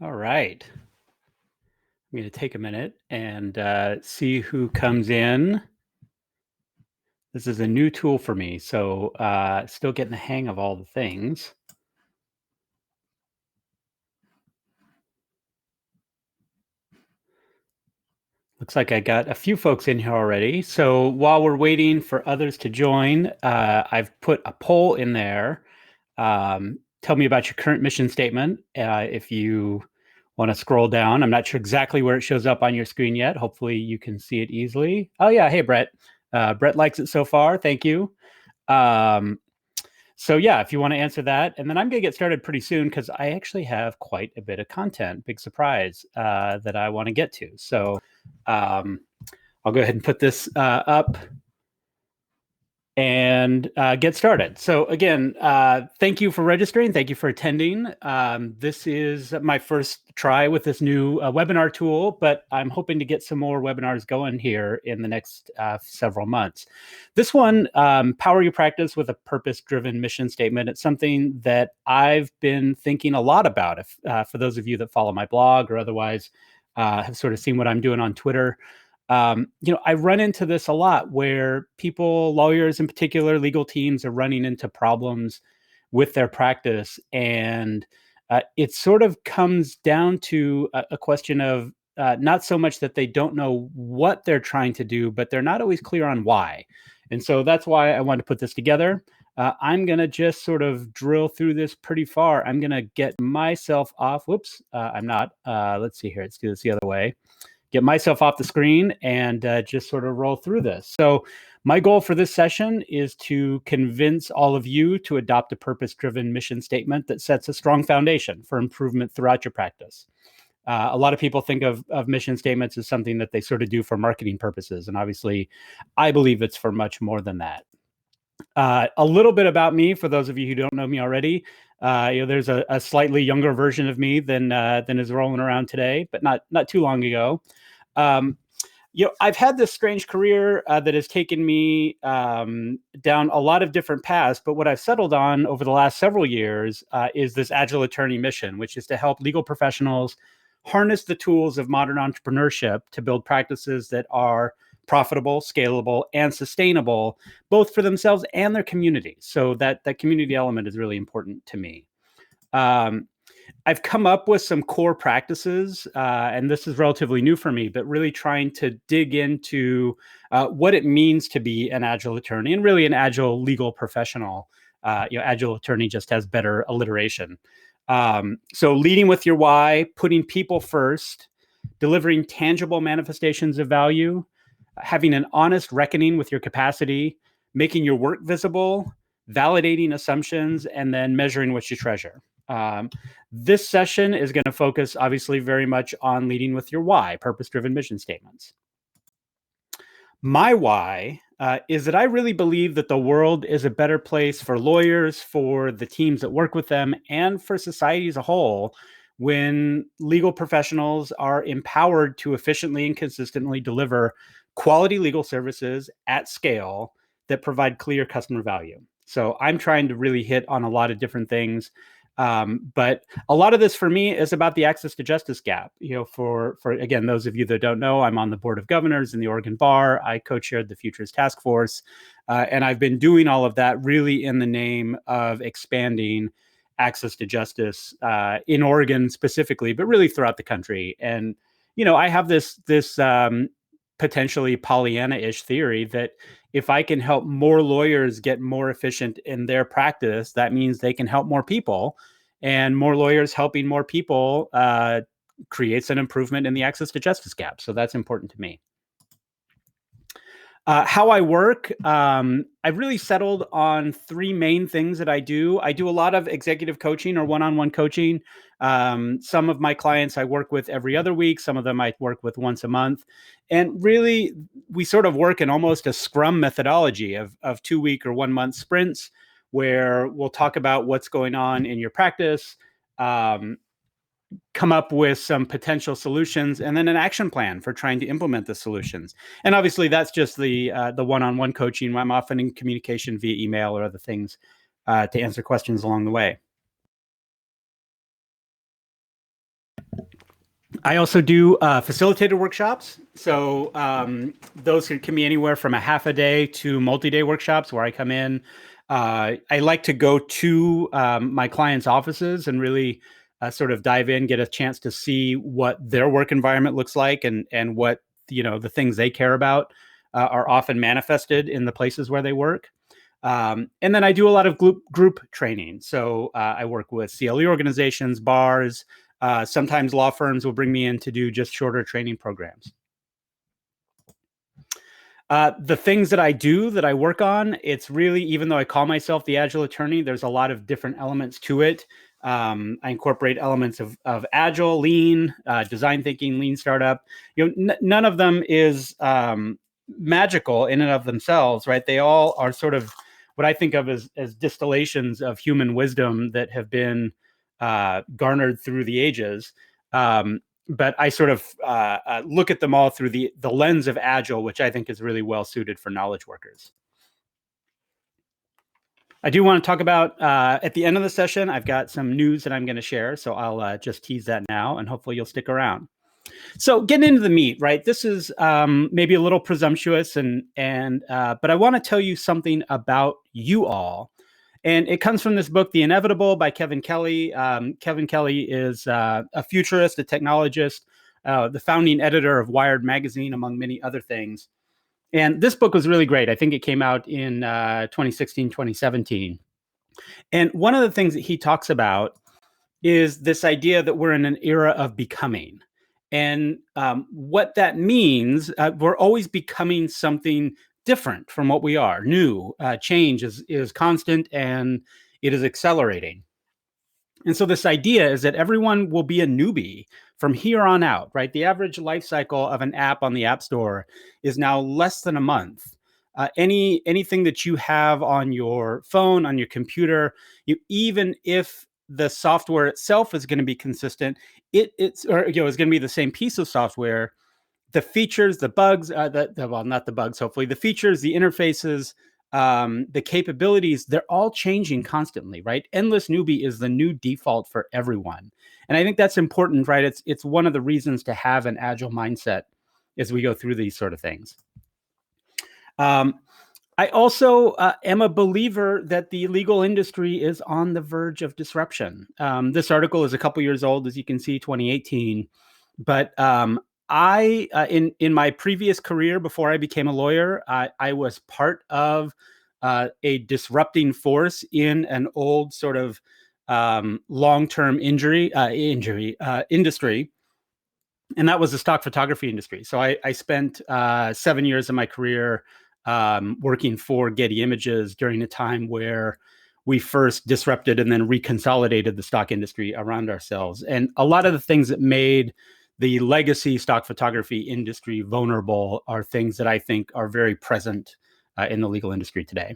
All right. I'm going to take a minute and see who comes in. This is a new tool for me, so still getting the hang of all the things. Looks like I got a few folks in here already. So while we're waiting for others to join, I've put a poll in there. Tell me about your current mission statement. If you want to scroll down, I'm not sure exactly where it shows up on your screen yet. Hopefully you can see it easily. Oh yeah, hey Brett. Brett likes it so far. Thank you. Um, so yeah, if you want to answer that, and then I'm going to get started pretty soon because I actually have quite a bit of content, big surprise that I want to get to. So I'll go ahead and put this up and get started. So again, thank you for registering. Thank you for attending. This is my first try with this new webinar tool, but I'm hoping to get some more webinars going here in the next several months. This one, Power Your Practice with a Purpose-Driven Mission Statement. It's something that I've been thinking a lot about. If, for those of you that follow my blog or otherwise have sort of seen what I'm doing on Twitter, I run into this a lot where people, lawyers in particular, legal teams are running into problems with their practice. And it sort of comes down to a question of not so much that they don't know what they're trying to do, but they're not always clear on why. And so that's why I wanted to put this together. I'm going to just sort of drill through this pretty far. I'm going to get myself off. Whoops, I'm not. Let's see here. Let's do this the other way. Get myself off the screen and just sort of roll through this. So my goal for this session is to convince all of you to adopt a purpose-driven mission statement that sets a strong foundation for improvement throughout your practice. A lot of people think of mission statements as something that they sort of do for marketing purposes. And obviously, I believe it's for much more than that. A little bit about me, for those of you who don't know me already. There's a slightly younger version of me than is rolling around today, but not too long ago. I've had this strange career that has taken me down a lot of different paths, but what I've settled on over the last several years is this Agile attorney mission, which is to help legal professionals harness the tools of modern entrepreneurship to build practices that are profitable, scalable, and sustainable, both for themselves and their community. So that community element is really important to me. I've come up with some core practices, and this is relatively new for me, but really trying to dig into what it means to be an Agile attorney and really an Agile legal professional. Agile attorney just has better alliteration. So leading with your why, putting people first, delivering tangible manifestations of value, having an honest reckoning with your capacity, making your work visible, validating assumptions, and then measuring what you treasure. This session is going to focus obviously very much on leading with your why, purpose-driven mission statements. My why is that I really believe that the world is a better place for lawyers, for the teams that work with them, and for society as a whole when legal professionals are empowered to efficiently and consistently deliver quality legal services at scale that provide clear customer value. So I'm trying to really hit on a lot of different things. But a lot of this for me is about the access to justice gap. For again, those of you that don't know, I'm on the board of governors in the Oregon Bar. I co-chaired the Futures Task Force, and I've been doing all of that really in the name of expanding access to justice in Oregon specifically, but really throughout the country. And I have this potentially Pollyanna-ish theory that if I can help more lawyers get more efficient in their practice, that means they can help more people, and more lawyers helping more people creates an improvement in the access to justice gap. So that's important to me. How I work, I've really settled on three main things that I do. I do a lot of executive coaching or one-on-one coaching. Some of my clients I work with every other week. Some of them I work with once a month. And really, we sort of work in almost a Scrum methodology of 2-week or 1-month sprints where we'll talk about what's going on in your practice, come up with some potential solutions, and then an action plan for trying to implement the solutions. And obviously, that's just the one-on-one coaching. I'm often in communication via email or other things to answer questions along the way. I also do facilitated workshops. So those can be anywhere from a half a day to multi-day workshops where I come in. I like to go to my clients' offices and really sort of dive in, get a chance to see what their work environment looks like, and what the things they care about are often manifested in the places where they work. And then I do a lot of group training. So I work with CLE organizations, bars. Sometimes law firms will bring me in to do just shorter training programs. The things that I do, that I work on, it's really, even though I call myself the Agile attorney, there's a lot of different elements to it. I incorporate elements of Agile, Lean, design thinking, Lean startup. None of them is magical in and of themselves, right? They all are sort of what I think of as distillations of human wisdom that have been garnered through the ages. But I sort of look at them all through the lens of Agile, which I think is really well suited for knowledge workers. I do want to talk about at the end of the session, I've got some news that I'm going to share. So I'll just tease that now, and hopefully you'll stick around. So getting into the meat, right? This is maybe a little presumptuous, but I want to tell you something about you all. And it comes from this book, The Inevitable by Kevin Kelly. Kevin Kelly is a futurist, a technologist, the founding editor of Wired magazine, among many other things. And this book was really great. I think it came out in 2016, 2017. And one of the things that he talks about is this idea that we're in an era of becoming. And what that means, we're always becoming something different from what we are. New change is constant, and it is accelerating. And so this idea is that everyone will be a newbie from here on out, right? The average life cycle of an app on the App Store is now less than a month. Anything that you have on your phone, on your computer, even if the software itself is going to be consistent, is going to be the same piece of software. The features, the bugs, well, not the bugs, hopefully, the features, the interfaces, the capabilities, they're all changing constantly, right? Endless newbie is the new default for everyone. And I think that's important, right? It's one of the reasons to have an agile mindset as we go through these sort of things. I also am a believer that the legal industry is on the verge of disruption. This article is a couple years old, as you can see, 2018. But in my previous career, before I became a lawyer, I was part of a disrupting force in an old sort of long-term industry, and that was the stock photography industry. So I spent 7 years of my career working for Getty Images during a time where we first disrupted and then reconsolidated the stock industry around ourselves. And a lot of the things that made the legacy stock photography industry vulnerable are things that I think are very present in the legal industry today.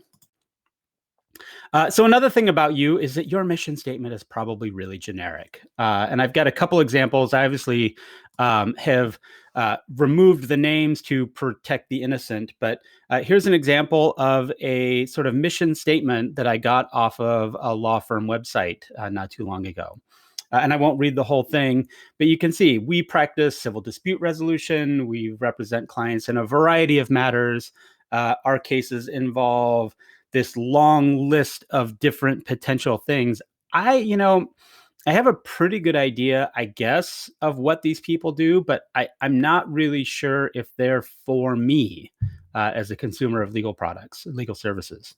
So another thing about you is that your mission statement is probably really generic. And I've got a couple examples. I obviously have removed the names to protect the innocent, but here's an example of a sort of mission statement that I got off of a law firm website not too long ago. And I won't read the whole thing, but you can see we practice civil dispute resolution. We represent clients in a variety of matters. Our cases involve this long list of different potential things. I have a pretty good idea, I guess, of what these people do, but I'm not really sure if they're for me as a consumer of legal products, legal services.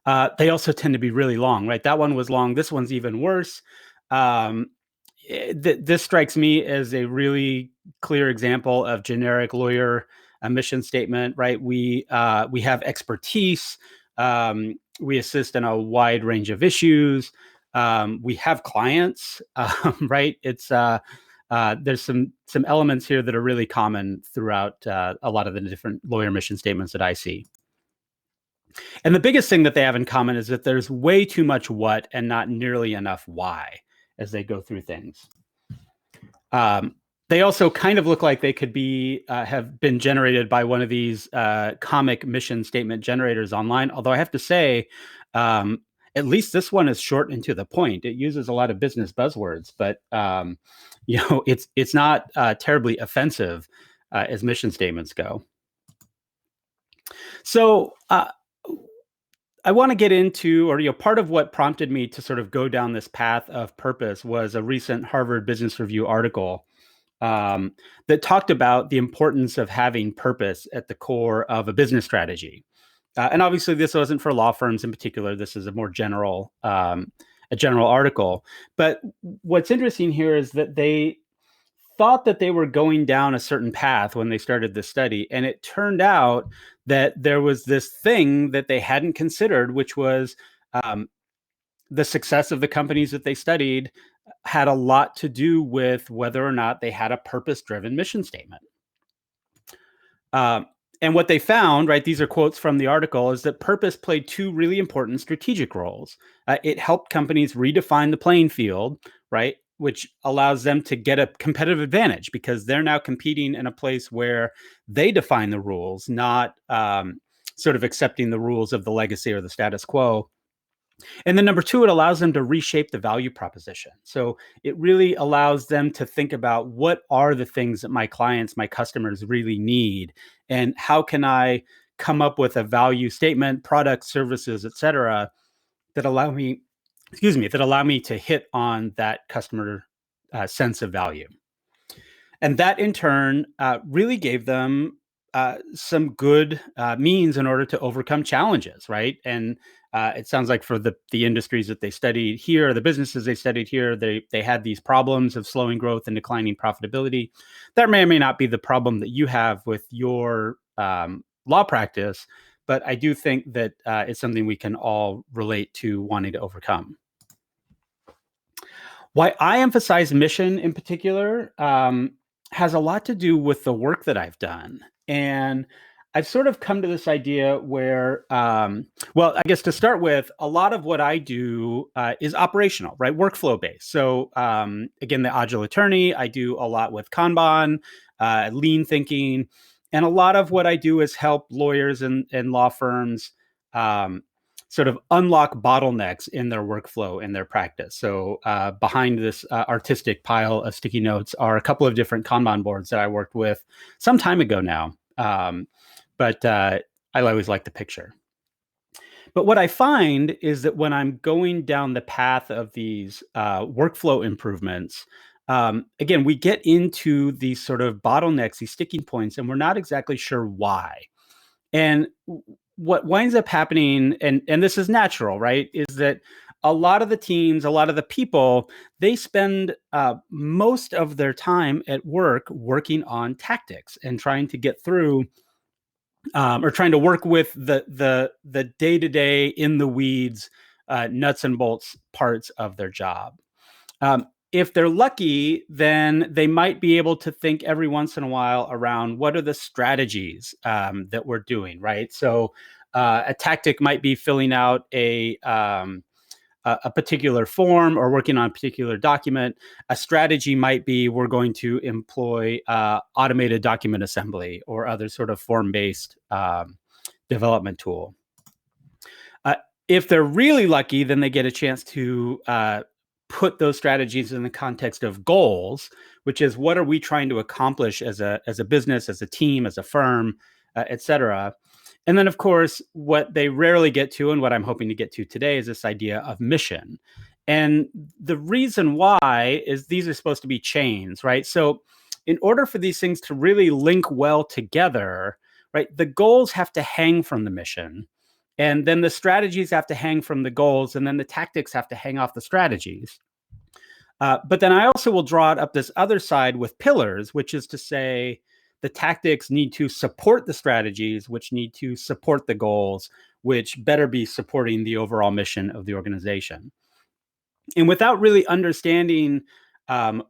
They also tend to be really long, right? That one was long. This one's even worse. This strikes me as a really clear example of generic lawyer mission statement, right? We have expertise. We assist in a wide range of issues. We have clients, right? It's there's some elements here that are really common throughout a lot of the different lawyer mission statements that I see. And the biggest thing that they have in common is that there's way too much what and not nearly enough why as they go through things. They also kind of look like they could be have been generated by one of these comic mission statement generators online. Although I have to say, At least this one is short and to the point. It uses a lot of business buzzwords, but it's not terribly offensive as mission statements go. So I want to get into, or part of what prompted me to sort of go down this path of purpose was a recent Harvard Business Review article that talked about the importance of having purpose at the core of a business strategy. And obviously, this wasn't for law firms in particular. This is a more general article. But what's interesting here is that they thought that they were going down a certain path when they started this study, and it turned out that there was this thing that they hadn't considered, which was the success of the companies that they studied had a lot to do with whether or not they had a purpose-driven mission statement. And what they found, right, these are quotes from the article, is that purpose played two really important strategic roles. It helped companies redefine the playing field, right, which allows them to get a competitive advantage because they're now competing in a place where they define the rules, not sort of accepting the rules of the legacy or the status quo. And then number two, it allows them to reshape the value proposition. So it really allows them to think about what are the things that my clients, my customers really need, and how can I come up with a value statement, products, services, et cetera, that allow me to hit on that customer sense of value. And that in turn really gave them some good means in order to overcome challenges, right? And it sounds like for the industries that they studied here, the businesses they studied here, they had these problems of slowing growth and declining profitability. That may or may not be the problem that you have with your law practice, but I do think that it's something we can all relate to wanting to overcome. Why I emphasize mission in particular has a lot to do with the work that I've done. And I've sort of come to this idea where, well, I guess to start with, a lot of what I do is operational, right? Workflow based. So again, the Agile attorney, I do a lot with Kanban, lean thinking. And a lot of what I do is help lawyers and law firms sort of unlock bottlenecks in their workflow and their practice. So behind this artistic pile of sticky notes are a couple of different Kanban boards that I worked with some time ago now. But I always like the picture. But what I find is that when I'm going down the path of these workflow improvements, again, we get into these sort of bottlenecks, these sticking points, and we're not exactly sure why. And what winds up happening, and this is natural, right, is that a lot of the teams, a lot of the people, they spend most of their time at work working on tactics and trying to get through or trying to work with the day-to-day in the weeds, nuts and bolts parts of their job. If they're lucky, then they might be able to think every once in a while around what are the strategies that we're doing, right? So a tactic might be filling out a particular form or working on a particular document. A strategy might be we're going to employ automated document assembly or other sort of form-based development tool. If they're really lucky, then they get a chance to put those strategies in the context of goals, which is what are we trying to accomplish as a business, as a team, as a firm, et cetera. And then, of course, what they rarely get to and what I'm hoping to get to today is this idea of mission. And the reason why is these are supposed to be chains, right? So in order for these things to really link well together, right, the goals have to hang from the mission. And then the strategies have to hang from the goals, and then the tactics have to hang off the strategies. But then I also will draw it up this other side with pillars, which is to say the tactics need to support the strategies, which need to support the goals, which better be supporting the overall mission of the organization. And without really understanding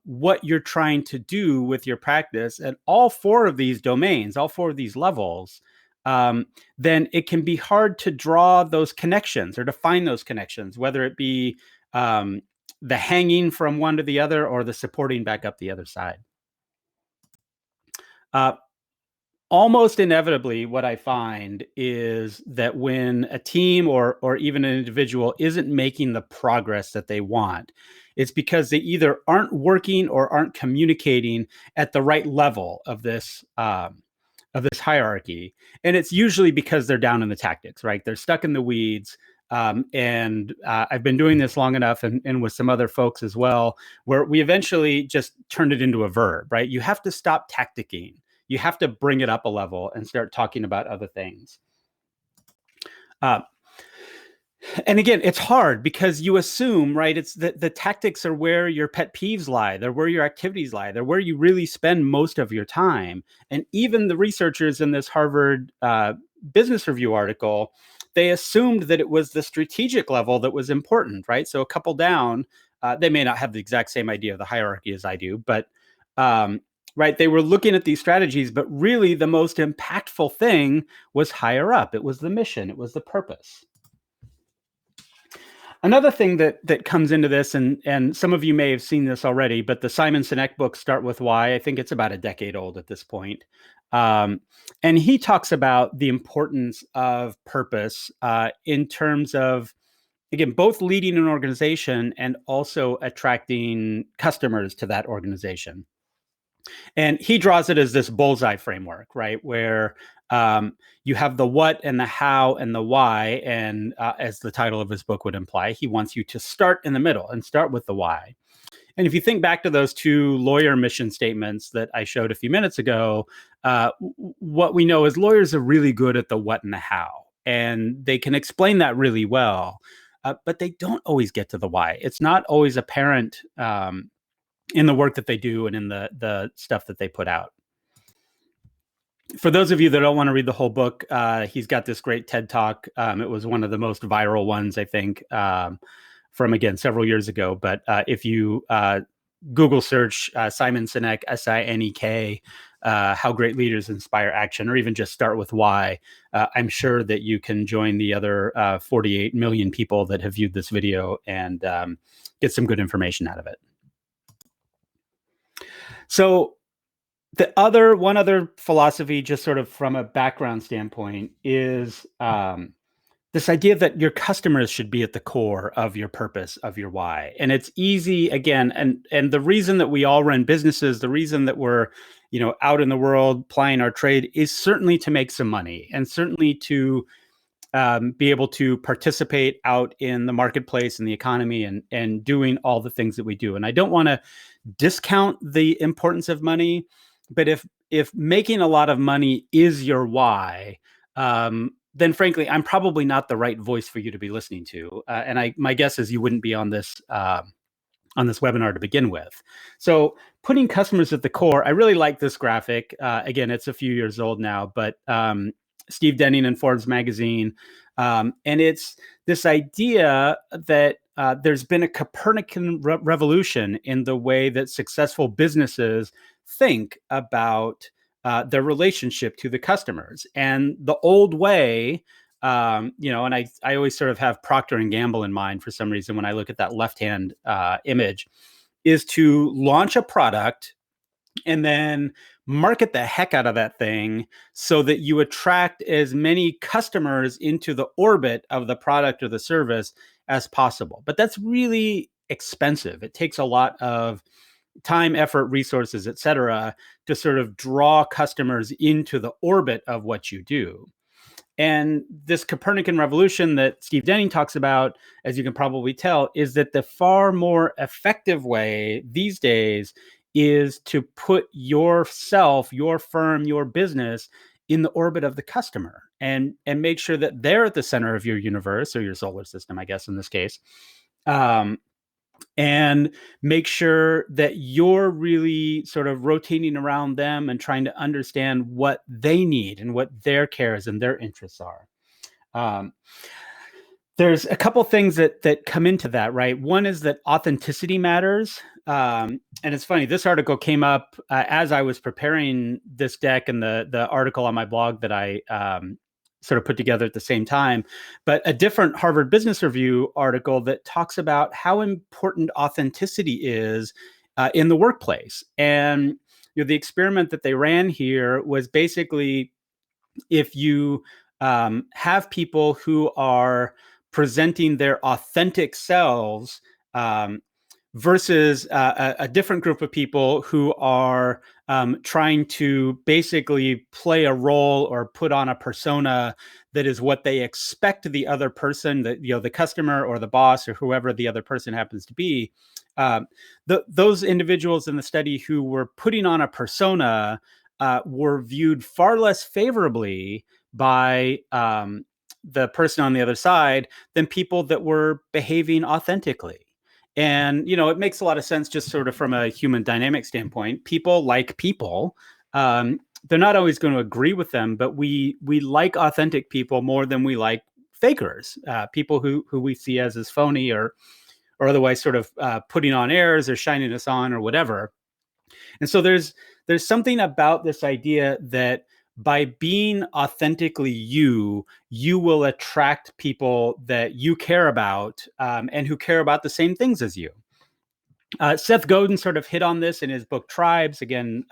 what you're trying to do with your practice at all four of these domains, all four of these levels, then it can be hard to draw those connections or to find those connections, whether it be the hanging from one to the other or the supporting back up the other side. almost inevitably, what I find is that when a team or even an individual isn't making the progress that they want, it's because they either aren't working or aren't communicating at the right level of this hierarchy. And it's usually because they're down in the tactics, right? They're stuck in the weeds. And I've been doing this long enough, and with some other folks as well, where we eventually just turned it into a verb, right? You have to stop tacticking. You have to bring it up a level and start talking about other things. Uh, and again, it's hard because you assume, right? It's the tactics are where your pet peeves lie. They're where your activities lie. They're where you really spend most of your time. And even the researchers in this Harvard Business Review article, they assumed that it was the strategic level that was important, right? So a couple down, they may not have the exact same idea of the hierarchy as I do, but right, they were looking at these strategies, but really the most impactful thing was higher up. It was the mission. It was the purpose. Another thing that comes into this, and some of you may have seen this already, but the Simon Sinek book, Start With Why, I think it's about a decade old at this point. And he talks about the importance of purpose in terms of, again, both leading an organization and also attracting customers to that organization. And he draws it as this bullseye framework, right? Where you have the what and the how and the why. And as the title of his book would imply, he wants you to start in the middle and start with the why. And if you think back to those two lawyer mission statements that I showed a few minutes ago, what we know is lawyers are really good at the what and the how, and they can explain that really well, but they don't always get to the why. It's not always apparent in the work that they do and in the stuff that they put out. For those of you that don't want to read the whole book, he's got this great TED Talk. It was one of the most viral ones, I think, from, again, several years ago. But if you Google search Simon Sinek, Sinek, how great leaders inspire action, or even just start with why, I'm sure that you can join the other 48 million people that have viewed this video and get some good information out of it. So one other philosophy, just sort of from a background standpoint, is this idea that your customers should be at the core of your purpose, of your why. And it's easy, again, and the reason that we all run businesses, the reason that we're, out in the world plying our trade, is certainly to make some money, and certainly to be able to participate out in the marketplace and the economy, and doing all the things that we do. And I don't want to discount the importance of money, but if making a lot of money is your why, then frankly, I'm probably not the right voice for you to be listening to. And my guess is you wouldn't be on this webinar to begin with. So putting customers at the core, I really like this graphic. Again, it's a few years old now, but Steve Denning in Forbes magazine. And it's this idea that there's been a Copernican revolution in the way that successful businesses think about their relationship to the customers. And the old way, and I always sort of have Procter and Gamble in mind for some reason when I look at that left-hand image, is to launch a product and then market the heck out of that thing so that you attract as many customers into the orbit of the product or the service as possible. But that's really expensive. It takes a lot of time, effort, resources, et cetera, to sort of draw customers into the orbit of what you do. And this Copernican revolution that Steve Denning talks about, as you can probably tell, is that the far more effective way these days is to put yourself, your firm, your business in the orbit of the customer, and make sure that they're at the center of your universe, or your solar system, I guess, in this case. And make sure that you're really sort of rotating around them and trying to understand what they need and what their cares and their interests are. There's a couple things that come into that, right? One is that authenticity matters. And it's funny, this article came up as I was preparing this deck, and the article on my blog that I sort of put together at the same time, but a different Harvard Business Review article that talks about how important authenticity is in the workplace. And the experiment that they ran here was basically, if you have people who are presenting their authentic selves, versus a different group of people who are trying to basically play a role or put on a persona that is what they expect the other person, that the customer or the boss or whoever the other person happens to be. Those individuals in the study who were putting on a persona were viewed far less favorably by the person on the other side than people that were behaving authentically. And, it makes a lot of sense just sort of from a human dynamic standpoint. People like people. They're not always going to agree with them, but we like authentic people more than we like fakers, people who we see as phony or otherwise sort of putting on airs or shining us on or whatever. And so there's something about this idea that by being authentically you will attract people that you care about, and who care about the same things as you. Seth Godin sort of hit on this in his book Tribes. Again,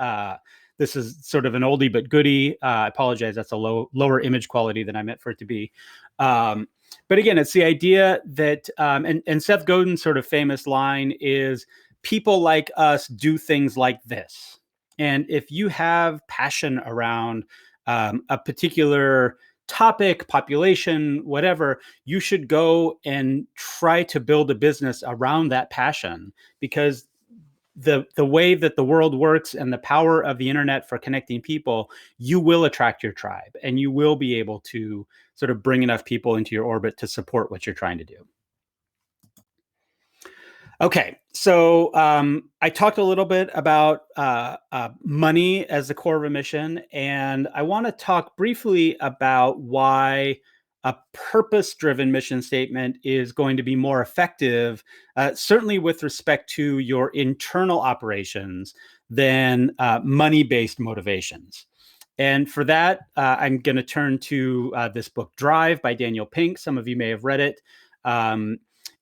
this is sort of an oldie but goodie. I apologize, that's a lower image quality than I meant for it to be. But again, it's the idea that, and Seth Godin's sort of famous line is, people like us do things like this. And if you have passion around a particular topic, population, whatever, you should go and try to build a business around that passion, because the way that the world works and the power of the internet for connecting people, you will attract your tribe and you will be able to sort of bring enough people into your orbit to support what you're trying to do. Okay, so I talked a little bit about money as the core of a mission, and I want to talk briefly about why a purpose-driven mission statement is going to be more effective, certainly with respect to your internal operations, than money-based motivations. And for that, I'm going to turn to this book, Drive, by Daniel Pink. Some of you may have read it.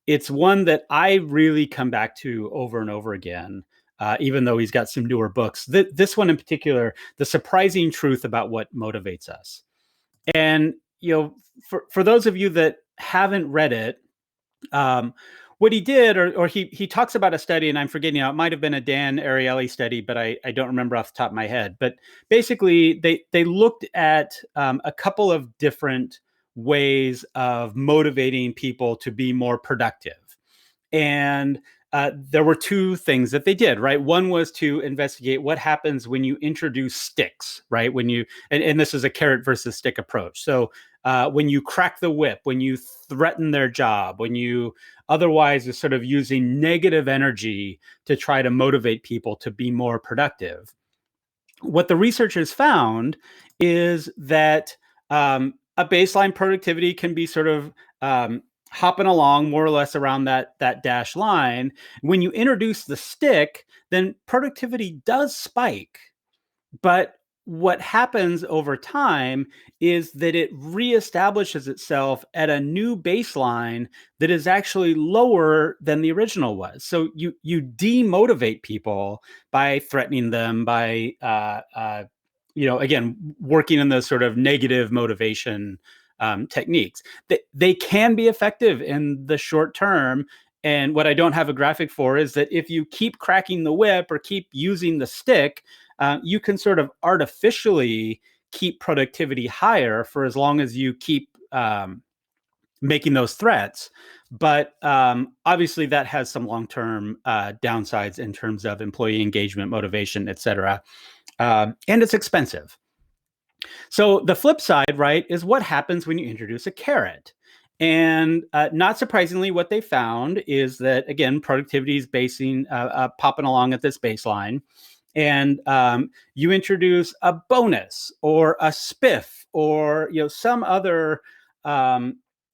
It's one that I really come back to over and over again, even though he's got some newer books. This one in particular, The Surprising Truth About What Motivates Us. And, for those of you that haven't read it, what he did, or he talks about a study, and I'm forgetting now, it might have been a Dan Ariely study, but I don't remember off the top of my head. But basically, they looked at a couple of different ways of motivating people to be more productive. And there were two things that they did, right? One was to investigate what happens when you introduce sticks, right? When you, and this is a carrot versus stick approach. So when you crack the whip, when you threaten their job, when you otherwise are sort of using negative energy to try to motivate people to be more productive. What the researchers found is that a baseline productivity can be sort of hopping along more or less around that dash line. When you introduce the stick, then productivity does spike. But what happens over time is that it reestablishes itself at a new baseline that is actually lower than the original was. So you demotivate people by threatening them, by again, working in those sort of negative motivation techniques. They can be effective in the short term. And what I don't have a graphic for is that if you keep cracking the whip or keep using the stick, you can sort of artificially keep productivity higher for as long as you keep making those threats. But obviously that has some long-term downsides in terms of employee engagement, motivation, et cetera. And it's expensive. So the flip side, right, is what happens when you introduce a carrot. And not surprisingly, what they found is that, again, productivity is popping along at this baseline. And you introduce a bonus or a spiff or some other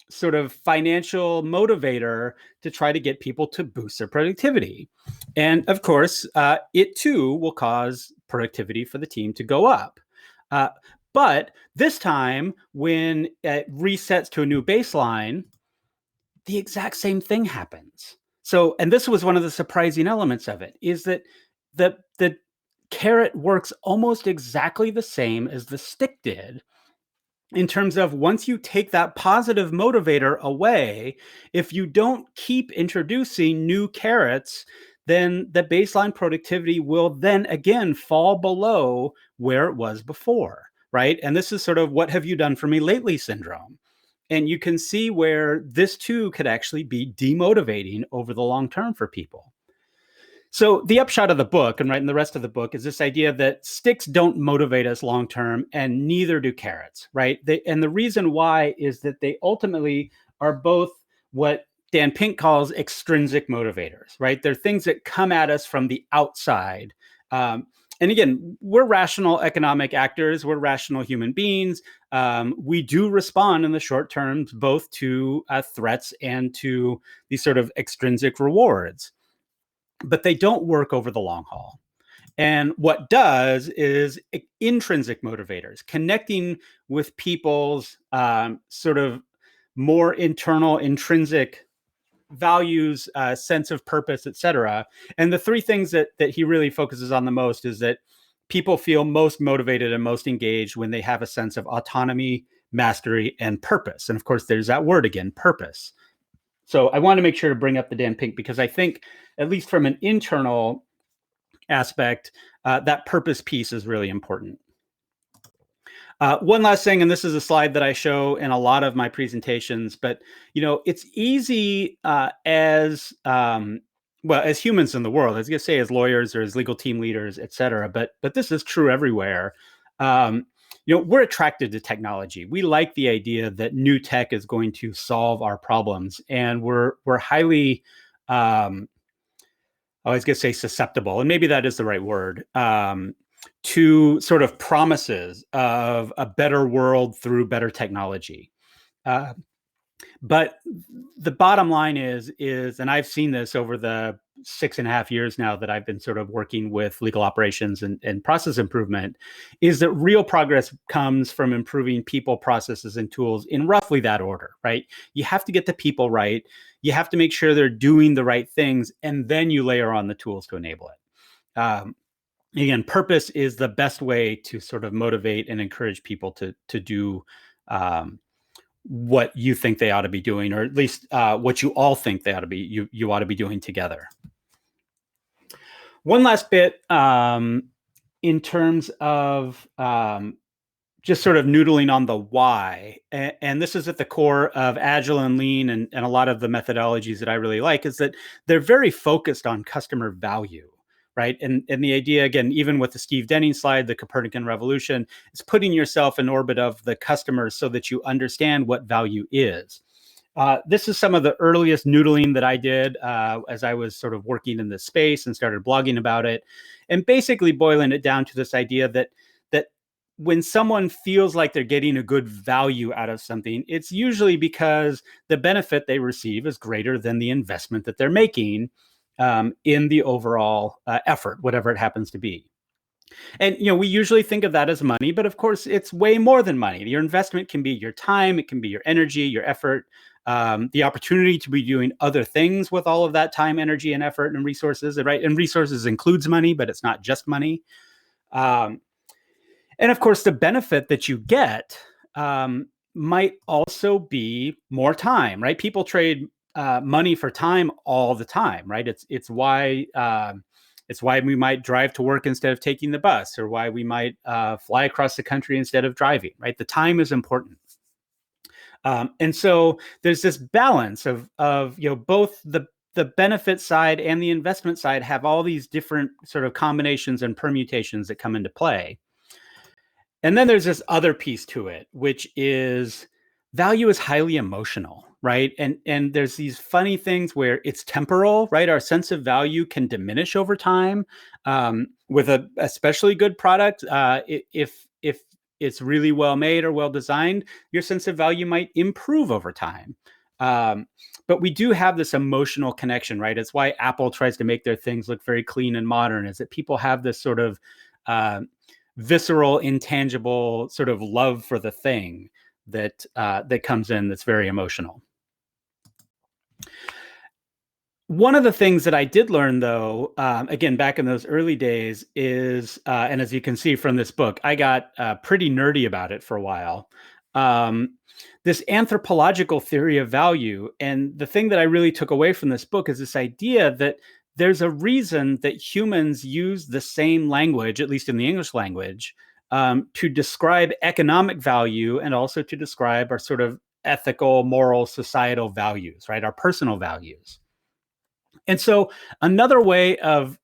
sort of financial motivator to try to get people to boost their productivity. And of course, it too will cause productivity for the team to go up. But this time, when it resets to a new baseline, the exact same thing happens. So, and this was one of the surprising elements of it, is that the carrot works almost exactly the same as the stick did, in terms of once you take that positive motivator away, if you don't keep introducing new carrots, then the baseline productivity will then again fall below where it was before, right? And this is sort of what have you done for me lately syndrome. And you can see where this too could actually be demotivating over the long term for people. So the upshot of the book, and right in the rest of the book, is this idea that sticks don't motivate us long term, and neither do carrots, right? And the reason why is that they ultimately are both what Dan Pink calls extrinsic motivators, right? They're things that come at us from the outside. And again, we're rational economic actors. We're rational human beings. We do respond in the short term both to threats and to these sort of extrinsic rewards, but they don't work over the long haul. And what does is intrinsic motivators, connecting with people's sort of more internal, intrinsic values, sense of purpose, et cetera. And the three things that he really focuses on the most is that people feel most motivated and most engaged when they have a sense of autonomy, mastery, and purpose. And of course, there's that word again, purpose. So I want to make sure to bring up the Dan Pink, because I think, at least from an internal aspect, that purpose piece is really important. One last thing, and this is a slide that I show in a lot of my presentations, but it's easy as well, as humans in the world, as you say, as lawyers or as legal team leaders, et cetera. But this is true everywhere. We're attracted to technology. We like the idea that new tech is going to solve our problems, and we're highly, I was going to say susceptible, and maybe that is the right word, to sort of promises of a better world through better technology. But the bottom line is, and I've seen this over the 6.5 years now that I've been sort of working with legal operations and process improvement, is that real progress comes from improving people, processes, and tools in roughly that order, right? You have to get the people right. You have to make sure they're doing the right things, and then you layer on the tools to enable it. Again, purpose is the best way to sort of motivate and encourage people to do what you think they ought to be doing, or at least what you all think they ought to be, you ought to be doing together. One last bit in terms of just sort of noodling on the why, and this is at the core of Agile and Lean and a lot of the methodologies that I really like, is that they're very focused on customer value. Right. And the idea, again, even with the Steve Denning slide, the Copernican revolution, is putting yourself in orbit of the customer so that you understand what value is. This is some of the earliest noodling that I did as I was sort of working in this space and started blogging about it. And basically boiling it down to this idea that when someone feels like they're getting a good value out of something, it's usually because the benefit they receive is greater than the investment that they're making in the overall effort, whatever it happens to be. And, we usually think of that as money, but of course it's way more than money. Your investment can be your time, it can be your energy, your effort, the opportunity to be doing other things with all of that time, energy, and effort and resources, right? And resources includes money, but it's not just money. And of course, the benefit that you get might also be more time, right? People trade money for time all the time, right? It's why we might drive to work instead of taking the bus, or why we might fly across the country instead of driving, right? The time is important. And so there's this balance of both the benefit side and the investment side have all these different sort of combinations and permutations that come into play. And then there's this other piece to it, which is value is highly emotional, right? And there's these funny things where it's temporal, right? Our sense of value can diminish over time. With a especially good product, if it's really well made or well designed, your sense of value might improve over time. But we do have this emotional connection, right? It's why Apple tries to make their things look very clean and modern, is that people have this sort of visceral, intangible sort of love for the thing that comes in, that's very emotional. One of the things that I did learn, though, again, back in those early days, is, and as you can see from this book, I got pretty nerdy about it for a while. Um, this anthropological theory of value. And the thing that I really took away from this book is this idea that there's a reason that humans use the same language, at least in the English language, to describe economic value and also to describe our sort of ethical, moral, societal values, right? Our personal values. And so another way of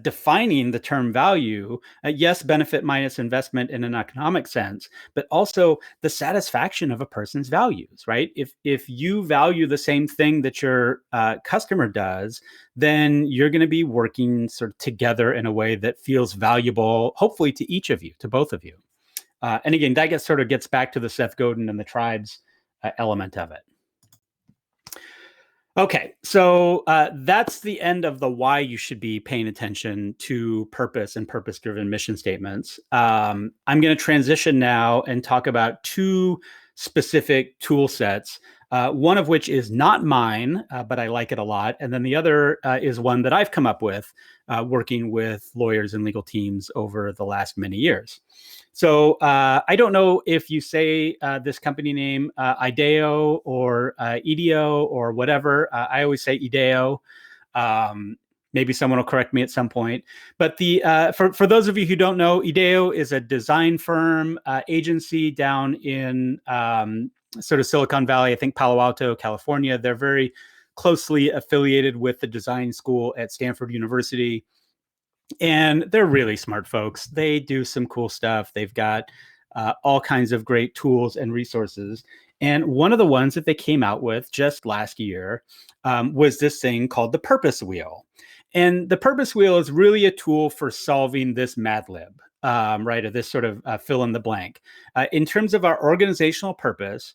defining the term value, yes, benefit minus investment in an economic sense, but also the satisfaction of a person's values, right? If you value the same thing that your customer does, then you're going to be working sort of together in a way that feels valuable, hopefully to each of you, to both of you. And again, that sort of gets back to the Seth Godin and the tribes element of it. Okay, so that's the end of the why you should be paying attention to purpose and purpose-driven mission statements. I'm going to transition now and talk about two specific tool sets, one of which is not mine, but I like it a lot. And then the other is one that I've come up with working with lawyers and legal teams over the last many years. So I don't know if you say this company name IDEO or EDO or whatever. I always say IDEO. Maybe someone will correct me at some point. But for those of you who don't know, IDEO is a design firm agency down in sort of Silicon Valley, I think Palo Alto, California. They're very closely affiliated with the design school at Stanford University. And they're really smart folks. They do some cool stuff. They've got all kinds of great tools and resources. And one of the ones that they came out with just last year was this thing called the Purpose Wheel. And the Purpose Wheel is really a tool for solving this Mad Lib, right? Or this sort of fill in the blank. In terms of our organizational purpose,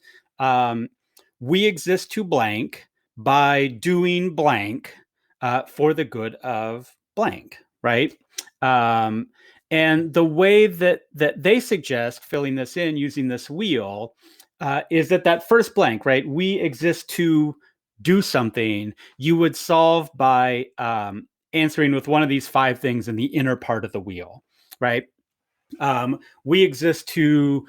we exist to blank by doing blank for the good of blank. Right. And the way that they suggest filling this in using this wheel is that first blank, right? We exist to do something you would solve by answering with one of these five things in the inner part of the wheel, right? We exist to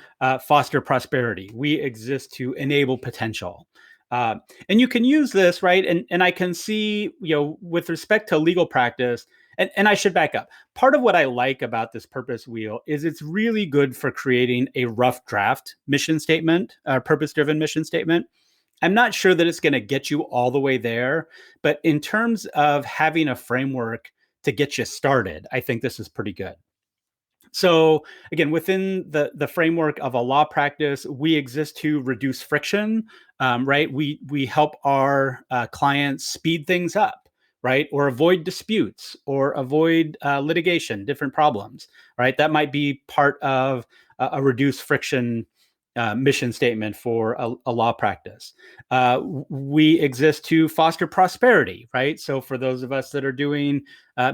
foster prosperity. We exist to enable potential. And you can use this, right? And I can see, with respect to legal practice, and I should back up. Part of what I like about this purpose wheel is it's really good for creating a rough draft mission statement, purpose-driven mission statement. I'm not sure that it's going to get you all the way there, but in terms of having a framework to get you started, I think this is pretty good. So again, within the framework of a law practice, we exist to reduce friction, right? We help our clients speed things up, right? Or avoid disputes or avoid litigation, different problems, right? That might be part of a reduced friction mission statement for a law practice. We exist to foster prosperity, right? So for those of us that are doing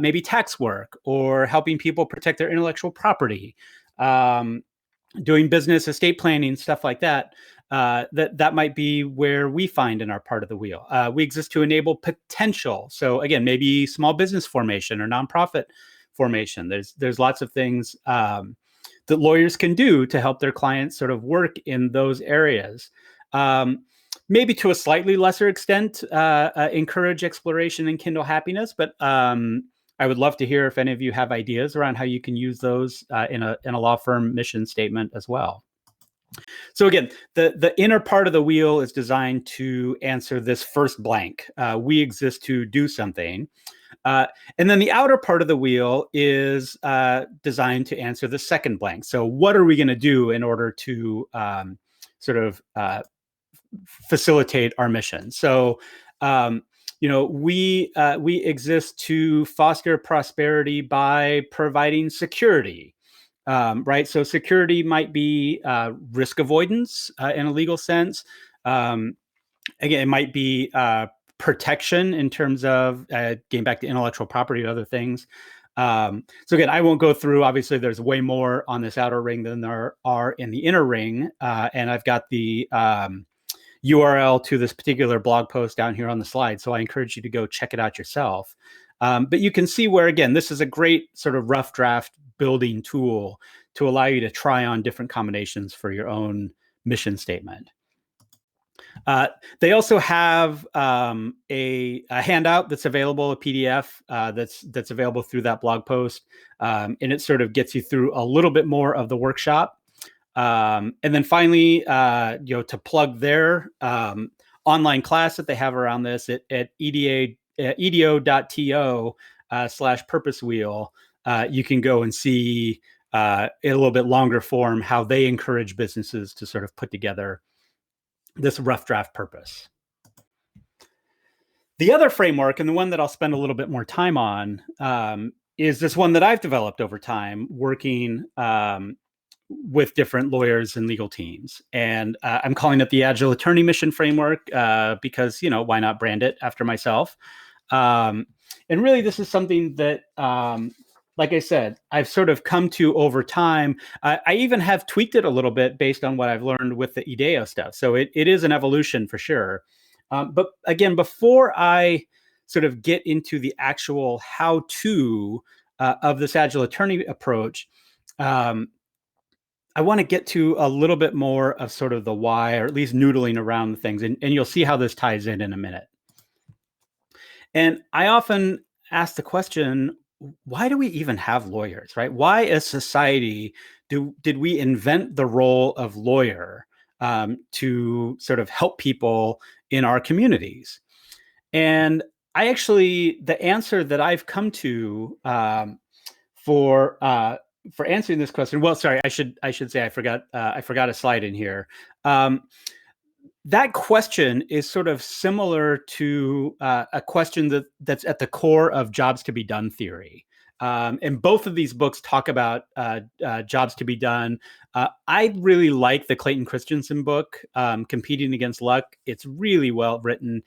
maybe tax work or helping people protect their intellectual property, doing business estate planning, stuff like that, that might be where we find in our part of the wheel. We exist to enable potential. So again, maybe small business formation or nonprofit formation. There's lots of things that lawyers can do to help their clients sort of work in those areas. Maybe to a slightly lesser extent, encourage exploration and kindle happiness. But I would love to hear if any of you have ideas around how you can use those in a law firm mission statement as well. So again, the inner part of the wheel is designed to answer this first blank. We exist to do something. And then the outer part of the wheel is designed to answer the second blank. So what are we going to do in order to sort of facilitate our mission? So, we exist to foster prosperity by providing security. Right. So security might be risk avoidance in a legal sense. Again, it might be protection in terms of getting back to intellectual property and other things. So again, I won't go through. Obviously, there's way more on this outer ring than there are in the inner ring. And I've got the URL to this particular blog post down here on the slide. So I encourage you to go check it out yourself. But you can see where, again, this is a great sort of rough draft building tool to allow you to try on different combinations for your own mission statement. They also have a handout that's available, a PDF that's available through that blog post, and it sort of gets you through a little bit more of the workshop. And then finally, to plug their online class that they have around this at edo.to/purpose wheel, you can go and see in a little bit longer form how they encourage businesses to sort of put together this rough draft purpose. The other framework, and the one that I'll spend a little bit more time on, is this one that I've developed over time working with different lawyers and legal teams. And I'm calling it the Agile Attorney Mission Framework because, why not brand it after myself? And really, this is something that, like I said, I've sort of come to over time. I even have tweaked it a little bit based on what I've learned with the IDEO stuff. So it is an evolution for sure. But again, before I sort of get into the actual how-to of this Agile Attorney approach, I want to get to a little bit more of sort of the why, or at least noodling around the things. And you'll see how this ties in a minute. And I often ask the question, why do we even have lawyers, right? Why as society did we invent the role of lawyer to sort of help people in our communities? And the answer that I've come to for answering this question, well, sorry, I should say I forgot a slide in here. That question is sort of similar to a question that's at the core of jobs to be done theory. And both of these books talk about jobs to be done. I really like the Clayton Christensen book, Competing Against Luck. It's really well written.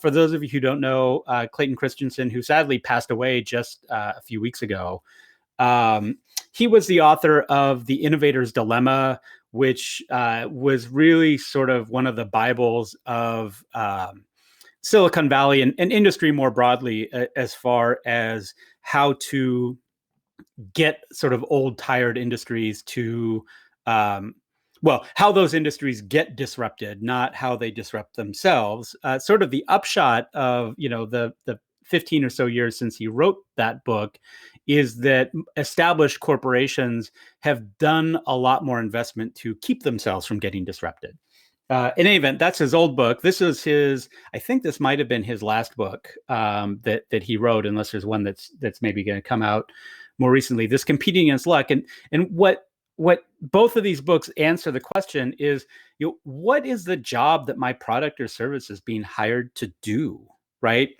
For those of you who don't know, Clayton Christensen, who sadly passed away just a few weeks ago, he was the author of The Innovator's Dilemma, which was really sort of one of the Bibles of Silicon Valley and industry more broadly, as far as how to get sort of old, tired industries to, how those industries get disrupted, not how they disrupt themselves. Sort of the upshot of, the 15 or so years since he wrote that book is that established corporations have done a lot more investment to keep themselves from getting disrupted. In any event, that's his old book. This is I think this might have been his last book that he wrote, unless there's one that's maybe going to come out more recently. This Competing Against Luck, and what both of these books answer the question is, what is the job that my product or service is being hired to do, right?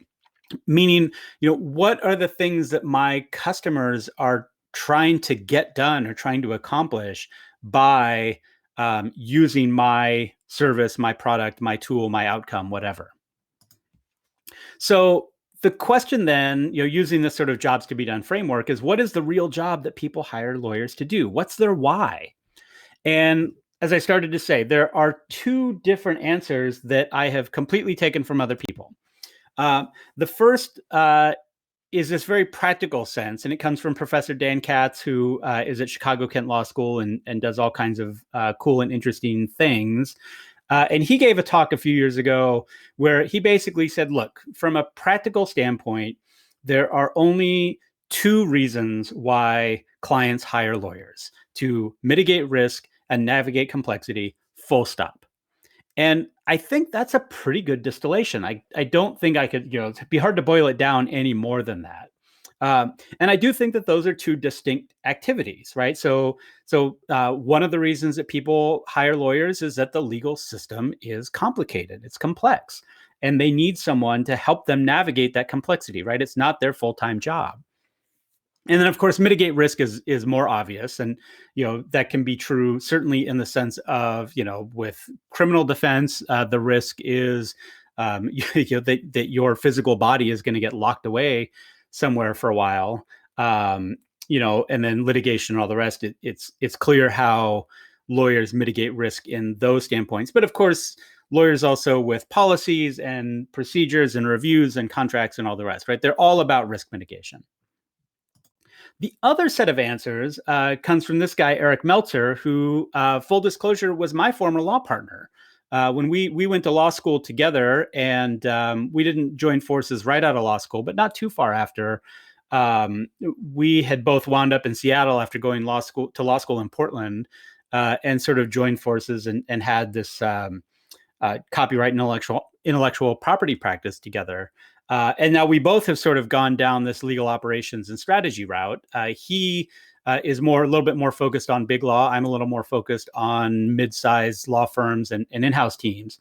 Meaning, what are the things that my customers are trying to get done or trying to accomplish by using my service, my product, my tool, my outcome, whatever. So the question then, using this sort of jobs to be done framework, is what is the real job that people hire lawyers to do? What's their why? And as I started to say, there are two different answers that I have completely taken from other people. The first is this very practical sense, and it comes from Professor Dan Katz, who is at Chicago Kent Law School and does all kinds of cool and interesting things. And he gave a talk a few years ago where he basically said, look, from a practical standpoint, there are only two reasons why clients hire lawyers: to mitigate risk and navigate complexity, full stop. And I think that's a pretty good distillation. I don't think I could, it'd be hard to boil it down any more than that. And I do think that those are two distinct activities, right? So one of the reasons that people hire lawyers is that the legal system is complicated. It's complex, and they need someone to help them navigate that complexity, right? It's not their full-time job. And then, of course, mitigate risk is more obvious. And, that can be true, certainly in the sense of, with criminal defense, the risk is that your physical body is going to get locked away somewhere for a while, and then litigation and all the rest. It's clear how lawyers mitigate risk in those standpoints. But of course, lawyers also with policies and procedures and reviews and contracts and all the rest, right? They're all about risk mitigation. The other set of answers comes from this guy, Eric Meltzer, who, full disclosure, was my former law partner. When we went to law school together, and we didn't join forces right out of law school, but not too far after. We had both wound up in Seattle after going to law school in Portland, and sort of joined forces and had this copyright and intellectual property practice together. And now we both have sort of gone down this legal operations and strategy route. He is a little bit more focused on big law. I'm a little more focused on mid-sized law firms and in-house teams.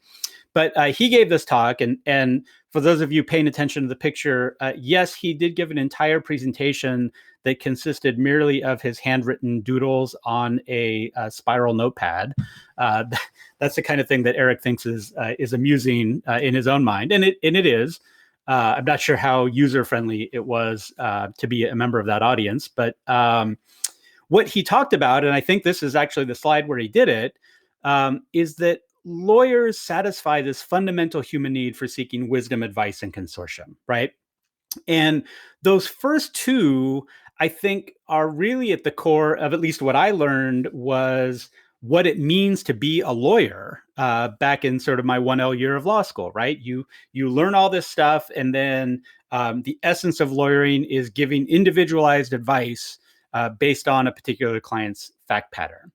But he gave this talk, and for those of you paying attention to the picture, yes, he did give an entire presentation that consisted merely of his handwritten doodles on a spiral notepad. That's the kind of thing that Eric thinks is amusing in his own mind, and it is. I'm not sure how user-friendly it was to be a member of that audience, but what he talked about, and I think this is actually the slide where he did it, is that lawyers satisfy this fundamental human need for seeking wisdom, advice, and consortium, right? And those first two, I think, are really at the core of at least what I learned was what it means to be a lawyer back in sort of my 1L year of law school, right? You learn all this stuff, and then the essence of lawyering is giving individualized advice based on a particular client's fact pattern.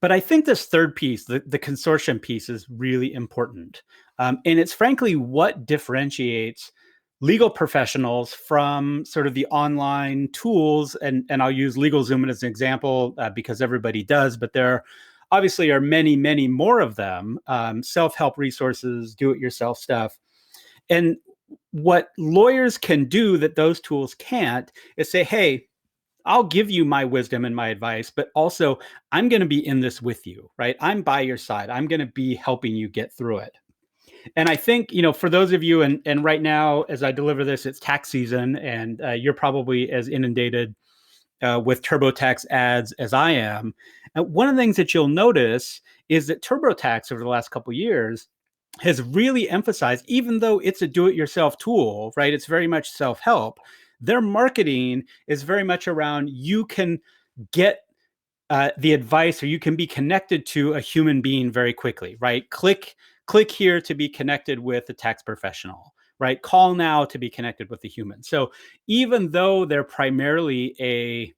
But I think this third piece, the consortium piece, is really important. And it's frankly what differentiates legal professionals from sort of the online tools. And I'll use LegalZoom as an example because everybody does, but there obviously are many, many more of them, self-help resources, do-it-yourself stuff. And what lawyers can do that those tools can't is say, hey, I'll give you my wisdom and my advice, but also I'm going to be in this with you, right? I'm by your side. I'm going to be helping you get through it. And I think, for those of you, and right now, as I deliver this, it's tax season, and you're probably as inundated with TurboTax ads as I am. And one of the things that you'll notice is that TurboTax over the last couple of years has really emphasized, even though it's a do-it-yourself tool, right? It's very much self-help. Their marketing is very much around you can get the advice, or you can be connected to a human being very quickly, right? Click here to be connected with a tax professional, right? Call now to be connected with a human. So even though they're primarily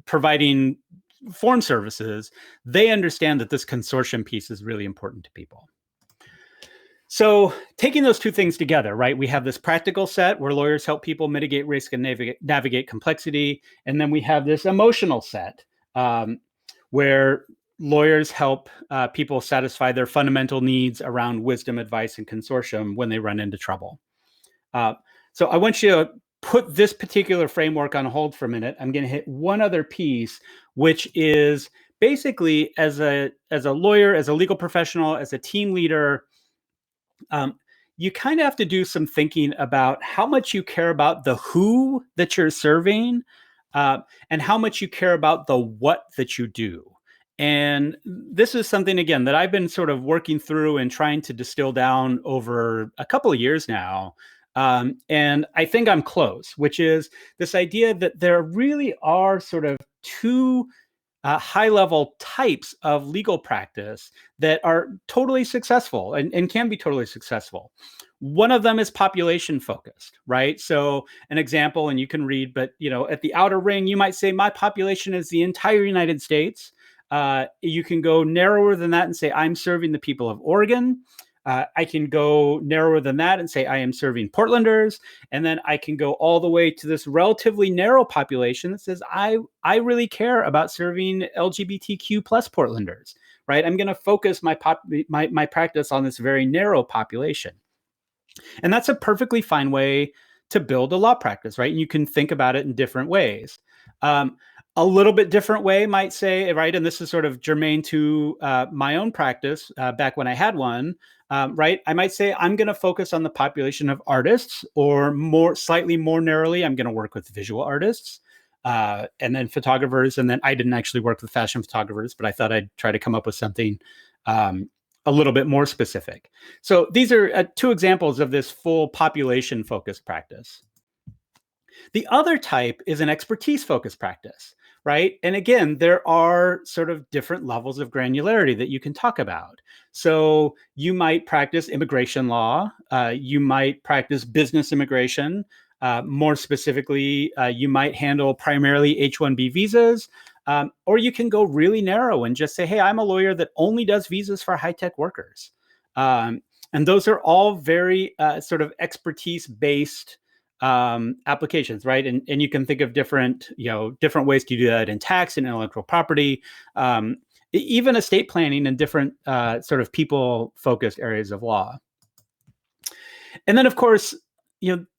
providing form services, they understand that this consortium piece is really important to people. So taking those two things together, right? We have this practical set where lawyers help people mitigate risk and navigate complexity. And then we have this emotional set where lawyers help people satisfy their fundamental needs around wisdom, advice, and consortium when they run into trouble. So I want you to put this particular framework on hold for a minute. I'm going to hit one other piece, which is basically as a lawyer, as a legal professional, as a team leader, you kind of have to do some thinking about how much you care about the who that you're serving and how much you care about the what that you do. And this is something, again, that I've been sort of working through and trying to distill down over a couple of years now. And I think I'm close, which is this idea that there really are sort of two high-level types of legal practice that are totally successful and can be totally successful. One of them is population focused, right? So an example, and you can read, but at the outer ring, you might say my population is the entire United States. You can go narrower than that and say I'm serving the people of Oregon. I can go narrower than that and say I am serving Portlanders. And then I can go all the way to this relatively narrow population that says I really care about serving LGBTQ plus Portlanders, right? I'm going to focus my practice on this very narrow population. And that's a perfectly fine way to build a law practice, right? And you can think about it in different ways. A little bit different way might say, right, and this is sort of germane to my own practice back when I had one, right? I might say I'm going to focus on the population of artists, or slightly more narrowly, I'm going to work with visual artists and then photographers. And then I didn't actually work with fashion photographers, but I thought I'd try to come up with something a little bit more specific. So these are two examples of this full population focused practice. The other type is an expertise focused practice, right? And again, there are sort of different levels of granularity that you can talk about. So you might practice immigration law, you might practice business immigration. More specifically, you might handle primarily H-1B visas, or you can go really narrow and just say, hey, I'm a lawyer that only does visas for high-tech workers. And those are all very sort of expertise-based applications, right? And you can think of different ways to do that in tax and intellectual property, even estate planning and different sort of people-focused areas of law. And then, of course,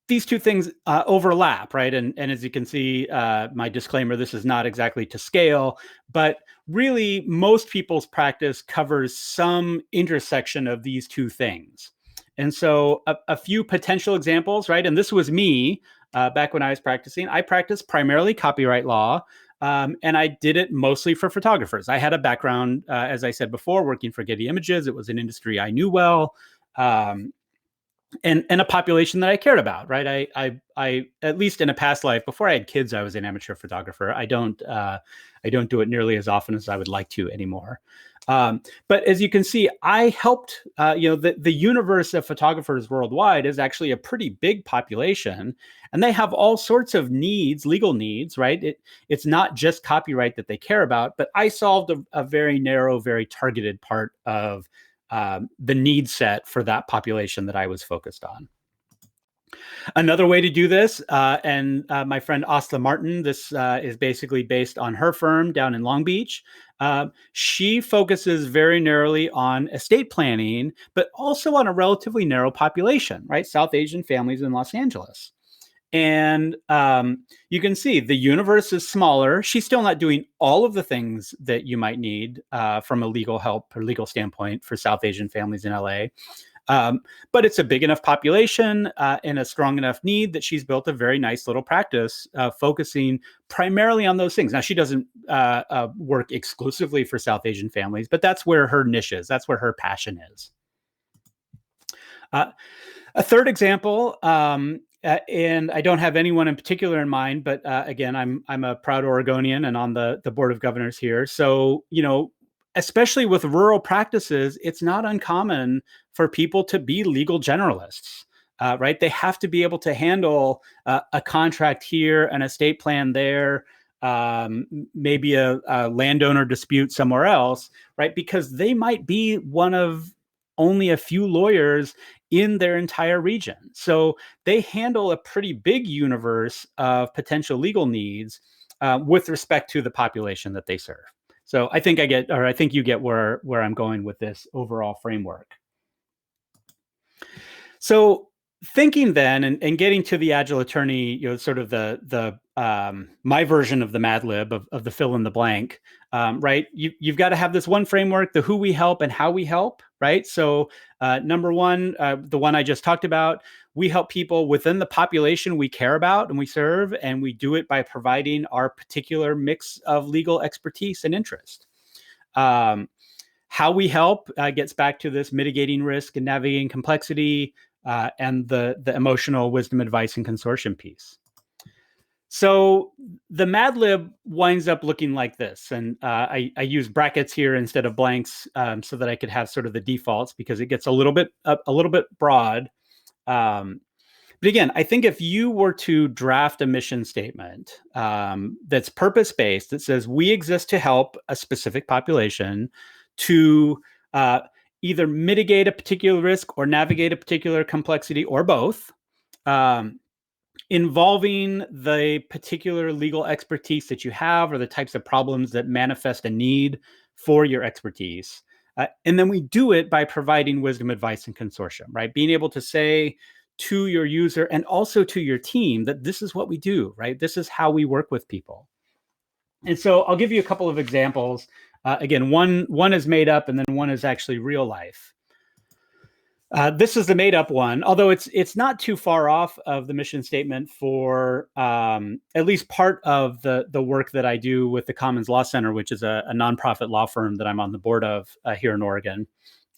these two things overlap, right? And as you can see, my disclaimer, this is not exactly to scale, but really most people's practice covers some intersection of these two things. And so a few potential examples, right? And this was me back when I was practicing. I practiced primarily copyright law, and I did it mostly for photographers. I had a background, as I said before, working for Getty Images. It was an industry I knew well. And a population that I cared about, right? I at least in a past life, before I had kids, I was an amateur photographer. I don't do it nearly as often as I would like to anymore. But as you can see, I helped. The universe of photographers worldwide is actually a pretty big population, and they have all sorts of needs, legal needs, right? It's not just copyright that they care about, but I solved a very narrow, very targeted part of the need set for that population that I was focused on. Another way to do this, and my friend Asta Martin, this is basically based on her firm down in Long Beach. She focuses very narrowly on estate planning, but also on a relatively narrow population, right? South Asian families in Los Angeles. And you can see the universe is smaller. She's still not doing all of the things that you might need from a legal help or legal standpoint for South Asian families in LA. But it's a big enough population and a strong enough need that she's built a very nice little practice focusing primarily on those things. Now, she doesn't work exclusively for South Asian families, but that's where her niche is. That's where her passion is. A third example, and I don't have anyone in particular in mind, but again, I'm a proud Oregonian and on the board of governors here. So, especially with rural practices, it's not uncommon for people to be legal generalists, right? They have to be able to handle a contract here, an estate plan there, maybe a landowner dispute somewhere else, right? Because they might be one of only a few lawyers in their entire region. So they handle a pretty big universe of potential legal needs with respect to the population that they serve. So I think you get where I'm going with this overall framework. So thinking then and getting to the Agile attorney, sort of the my version of the Mad Lib of the fill in the blank, right? You've got to have this one framework, the who we help and how we help, right? So number one, the one I just talked about, we help people within the population we care about and we serve, and we do it by providing our particular mix of legal expertise and interest. How we help gets back to this mitigating risk and navigating complexity, and the emotional wisdom, advice, and consortium piece. So the Mad Lib winds up looking like this, and I use brackets here instead of blanks so that I could have sort of the defaults because it gets a little bit broad. But again, I think if you were to draft a mission statement that's purpose-based, that says we exist to help a specific population to either mitigate a particular risk or navigate a particular complexity or both, involving the particular legal expertise that you have or the types of problems that manifest a need for your expertise. And then we do it by providing wisdom, advice, and consortium, right? Being able to say to your user and also to your team that this is what we do, right? This is how we work with people. And so I'll give you a couple of examples. Again, one is made up and then one is actually real life. This is the made up one, although it's not too far off of the mission statement for at least part of the work that I do with the Commons Law Center, which is a nonprofit law firm that I'm on the board of here in Oregon.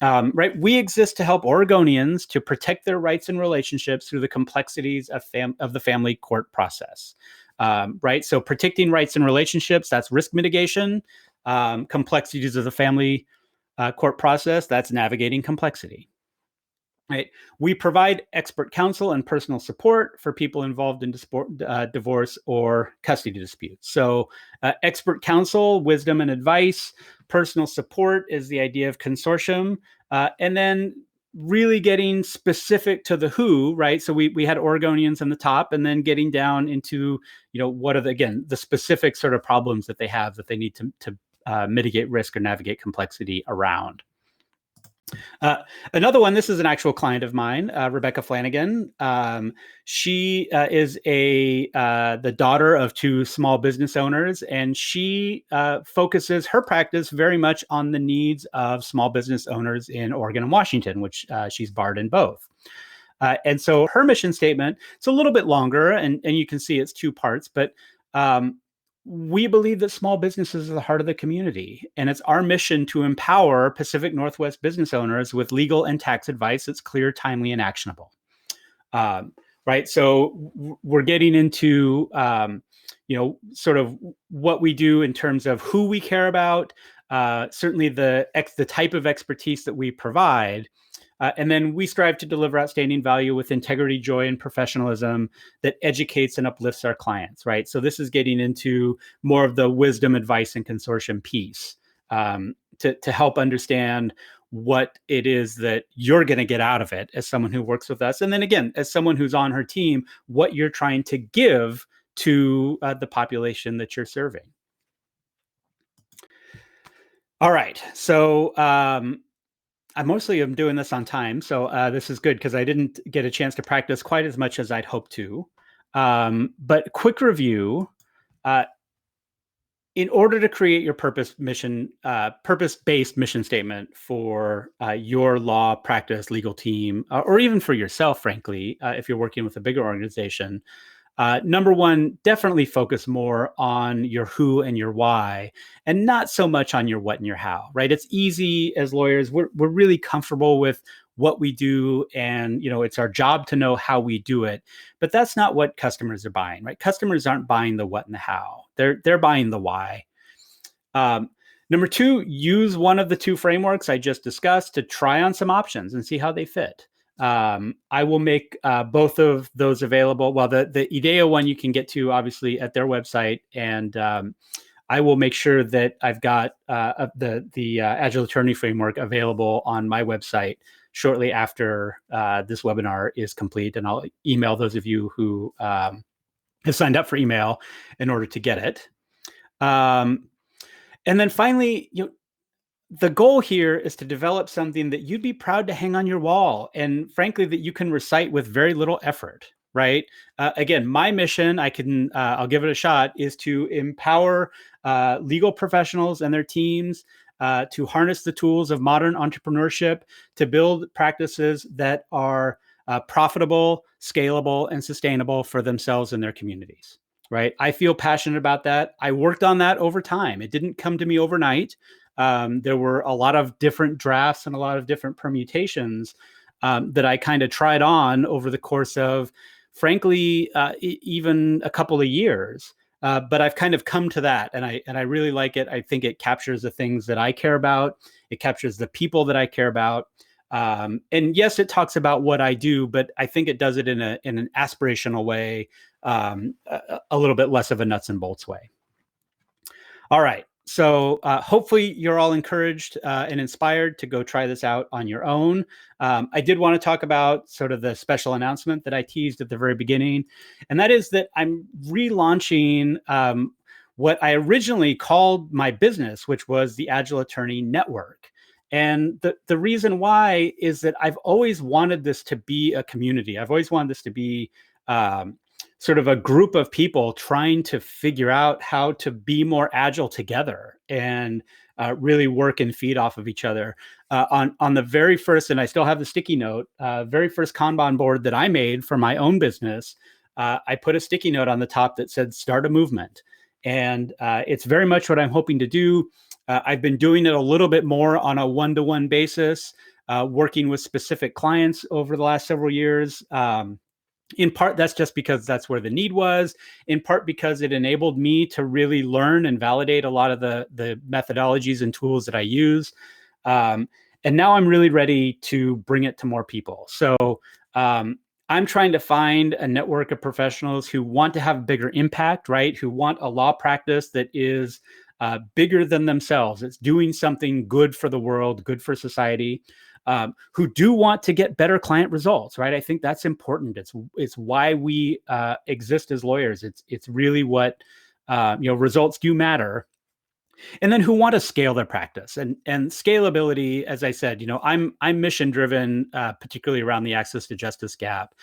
Right, we exist to help Oregonians to protect their rights and relationships through the complexities of the family court process. Right, so protecting rights and relationships, that's risk mitigation. Complexities of the family court process, that's navigating complexity. Right. We provide expert counsel and personal support for people involved in divorce or custody disputes. So, expert counsel, wisdom and advice, personal support is the idea of consortium, and then really getting specific to the who, right? So we had Oregonians on the top, and then getting down into what are the specific sort of problems that they have that they need to mitigate risk or navigate complexity around. Another one, this is an actual client of mine, Rebecca Flanagan. She is the daughter of two small business owners, and she focuses her practice very much on the needs of small business owners in Oregon and Washington, which she's barred in both. And so her mission statement, it's a little bit longer, and you can see it's two parts, but we believe that small businesses are the heart of the community, and it's our mission to empower Pacific Northwest business owners with legal and tax advice that's clear, timely, and actionable. Right, so we're getting into sort of what we do in terms of who we care about, certainly the type of expertise that we provide. And then we strive to deliver outstanding value with integrity, joy, and professionalism that educates and uplifts our clients, right? So this is getting into more of the wisdom, advice, and consortium piece to help understand what it is that you're going to get out of it as someone who works with us. And then again, as someone who's on her team, what you're trying to give to the population that you're serving. All right, so I mostly am doing this on time, so this is good because I didn't get a chance to practice quite as much as I'd hoped to. But quick review. In order to create your purpose-based mission statement for your law practice legal team, or even for yourself, frankly, if you're working with a bigger organization, number one, definitely focus more on your who and your why, and not so much on your what and your how, right? It's easy as lawyers. We're really comfortable with what we do, and it's our job to know how we do it. But that's not what customers are buying, right? Customers aren't buying the what and the how. They're buying the why. Number two, use one of the two frameworks I just discussed to try on some options and see how they fit. I will make both of those available. Well, the IDEA one you can get to obviously at their website, and I will make sure that I've got the Agile Attorney Framework available on my website shortly after this webinar is complete, and I'll email those of you who have signed up for email in order to get it. And then finally, the goal here is to develop something that you'd be proud to hang on your wall, and frankly, that you can recite with very little effort, right? Again, my mission, I'll give it a shot, is to empower legal professionals and their teams to harness the tools of modern entrepreneurship to build practices that are profitable, scalable, and sustainable for themselves and their communities. Right? I feel passionate about that. I worked on that over time. It didn't come to me overnight. There were a lot of different drafts and a lot of different permutations that I kind of tried on over the course of, frankly, even a couple of years. But I've kind of come to that, and I really like it. I think it captures the things that I care about. It captures the people that I care about. And yes, it talks about what I do, but I think it does it in an aspirational way, a little bit less of a nuts and bolts way. All right. So hopefully you're all encouraged and inspired to go try this out on your own. I did want to talk about sort of the special announcement that I teased at the very beginning, and that is that I'm relaunching what I originally called my business, which was the Agile Attorney Network. And the reason why is that I've always wanted this to be a community. I've always wanted this to be sort of a group of people trying to figure out how to be more agile together and really work and feed off of each other. on the very first, and I still have the sticky note, very first Kanban board that I made for my own business, I put a sticky note on the top that said "Start a movement," and it's very much what I'm hoping to do. I've been doing it a little bit more on a one-to-one basis, working with specific clients over the last several years. In part, that's just because that's where the need was. In part, because it enabled me to really learn and validate a lot of the methodologies and tools that I use. Um, and now I'm really ready to bring it to more people. So I'm trying to find a network of professionals who want to have bigger impact, right? Who want a law practice that is bigger than themselves. It's doing something good for the world, good for society. Who do want to get better client results, right? I think that's important. It's why we exist as lawyers. It's really what results do matter. And then who want to scale their practice and scalability. As I said, I'm mission driven, particularly around the access to justice gap.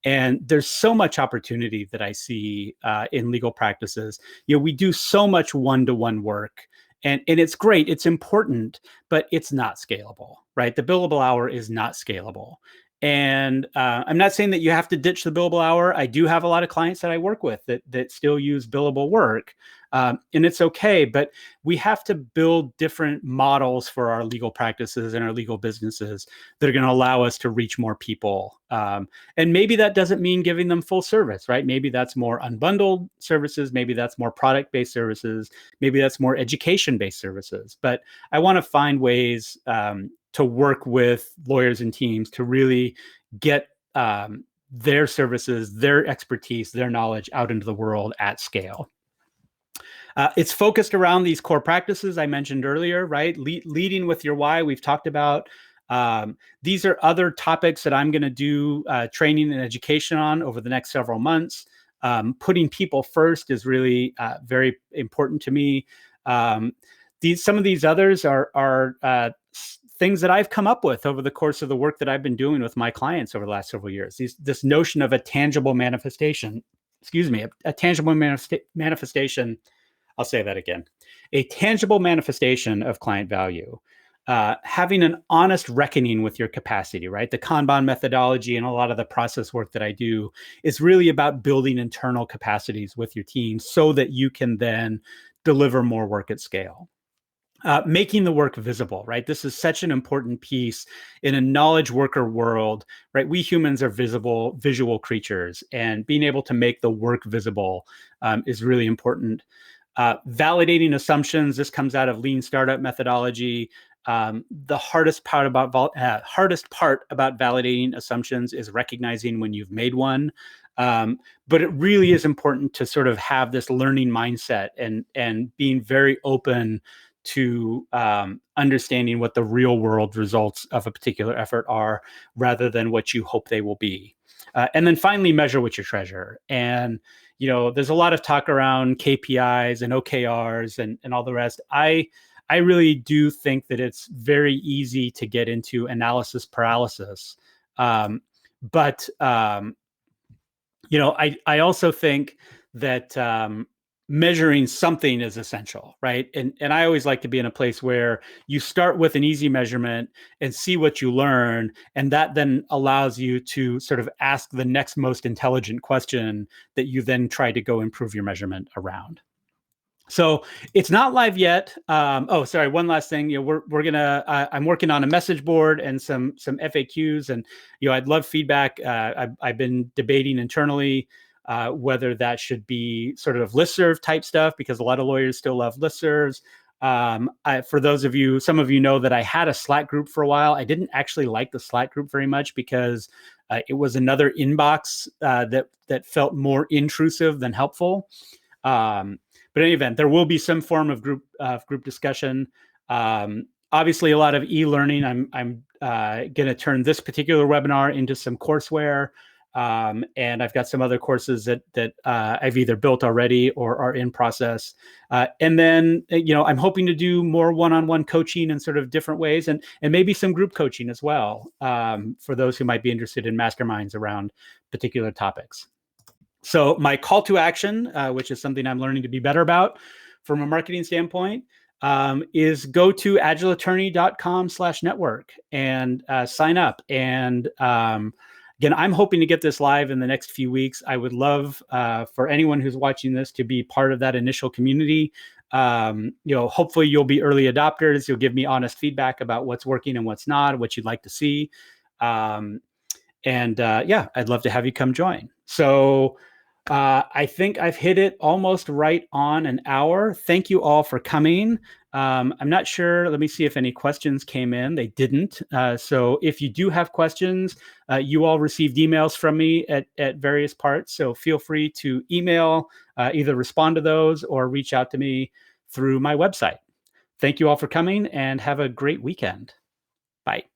And there's so much opportunity that I see in legal practices. We do so much one-to-one work. And it's great, it's important, but it's not scalable, right? The billable hour is not scalable. And I'm not saying that you have to ditch the billable hour. I do have a lot of clients that I work with that still use billable work. And it's okay, but we have to build different models for our legal practices and our legal businesses that are going to allow us to reach more people. And maybe that doesn't mean giving them full service, right? Maybe that's more unbundled services. Maybe that's more product-based services. Maybe that's more education-based services. But I want to find ways to work with lawyers and teams to really get their services, their expertise, their knowledge out into the world at scale. It's focused around these core practices I mentioned earlier, right? Leading with your why, we've talked about. These are other topics that I'm going to do training and education on over the next several months. Putting people first is really very important to me. Some of these others are things that I've come up with over the course of the work that I've been doing with my clients over the last several years. This notion of a tangible manifestation, a tangible manifestation. I'll say that again. A tangible manifestation of client value. Having an honest reckoning with your capacity, right? The Kanban methodology and a lot of the process work that I do is really about building internal capacities with your team so that you can then deliver more work at scale. Making the work visible, right? This is such an important piece in a knowledge worker world, right? We humans are visual creatures, and being able to make the work visible is really important. Validating assumptions. This comes out of lean startup methodology. The hardest part about validating assumptions is recognizing when you've made one. But it really is important to sort of have this learning mindset and being very open to understanding what the real world results of a particular effort are rather than what you hope they will be. And then finally, measure what you treasure. And there's a lot of talk around KPIs and OKRs and all the rest. I really do think that it's very easy to get into analysis paralysis. But I also think that measuring something is essential, right? And I always like to be in a place where you start with an easy measurement and see what you learn, and that then allows you to sort of ask the next most intelligent question that you then try to go improve your measurement around. So it's not live yet. One last thing. I'm working on a message board and some FAQs, and I'd love feedback. I've been debating internally whether that should be sort of listserv type stuff, because a lot of lawyers still love listservs. For those of you, some of you know that I had a Slack group for a while. I didn't actually like the Slack group very much because it was another inbox that felt more intrusive than helpful. But in any event, there will be some form of group discussion. Obviously, a lot of e-learning. I'm going to turn this particular webinar into some courseware. And I've got some other courses that I've either built already or are in process. And then, I'm hoping to do more one-on-one coaching in sort of different ways, and maybe some group coaching as well, for those who might be interested in masterminds around particular topics. So my call to action, which is something I'm learning to be better about from a marketing standpoint, is go to agileattorney.com/network and sign up. And again, I'm hoping to get this live in the next few weeks. I would love for anyone who's watching this to be part of that initial community. Hopefully you'll be early adopters. You'll give me honest feedback about what's working and what's not, what you'd like to see. I'd love to have you come join. So I think I've hit it almost right on an hour. Thank you all for coming. I'm not sure. Let me see if any questions came in. They didn't. So if you do have questions, you all received emails from me at various parts. So feel free to email, either respond to those or reach out to me through my website. Thank you all for coming and have a great weekend. Bye.